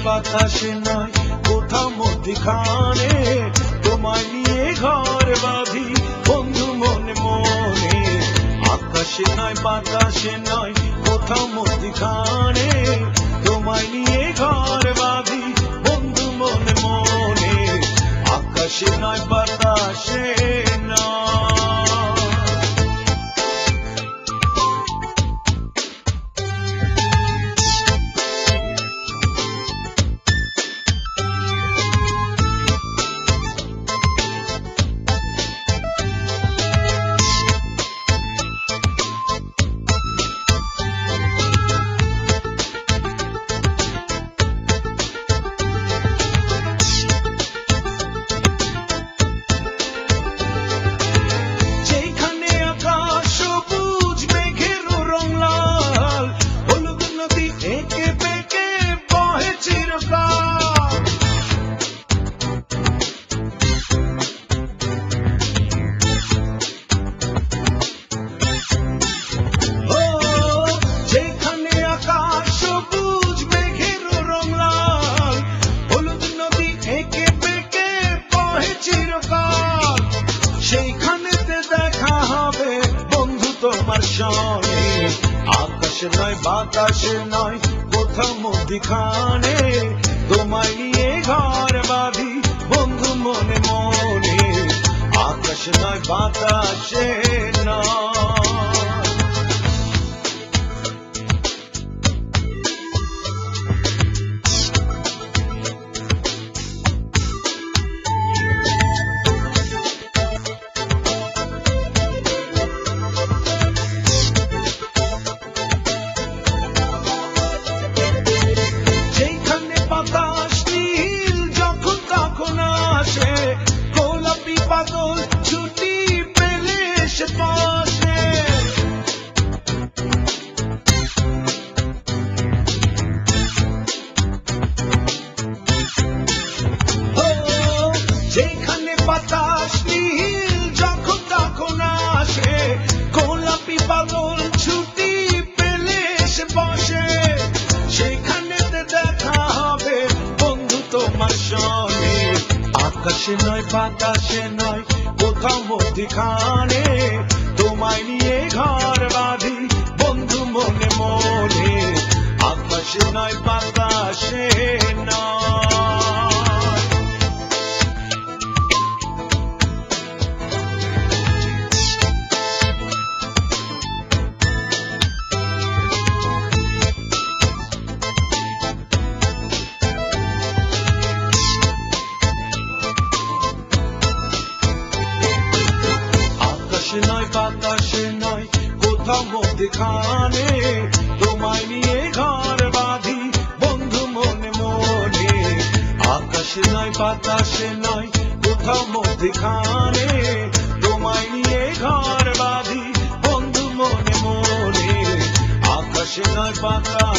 বাতাসে নয় কোথাও মধ্যিখানে তোমায় নিয়ে ঘর বাঁধি বন্ধু মনে মনে। আকাশে নয় বাতাসে নয় কোথাও মধ্যিখানে তোমায় নিয়ে ঘর বাঁধি বন্ধু মনে মনে। আকাশে নয় বাতাসে নয়। তোমার সনে আকাশে নয় বাতাসে নয় কোথাও মধ্যিখানে তোমায় নিয়ে ঘর বাঁধি বন্ধু মনে মনে। আকাশে নয় বাতাসে নয়। পাগল ছুটি পেলে সে পাশে যেখানে বাতাস নীল যখন তখন আসে গোলাপি পাগল ছুটি পেলে সে বসে সেখানেতে দেখা হবে বন্ধু তোমার সনে। আকাশে নয় বাতাসে নয় কোথাও মধ্যিখানে তোমায় নিয়ে ঘর বাঁধি বন্ধু মনে মনে। আকাশে নয় বাতাসে নয়। নয় বাতাসে নয় কোথাও মধ্যিখানে তোমায় নিয়ে ঘর বাঁধি বন্ধু মনে মনে। আকাশে নয় বাতাসে নয় কোথাও মধ্যিখানে তোমায় নিয়ে ঘর বাঁধি বন্ধু মনে মনে। আকাশে নয় বাতাস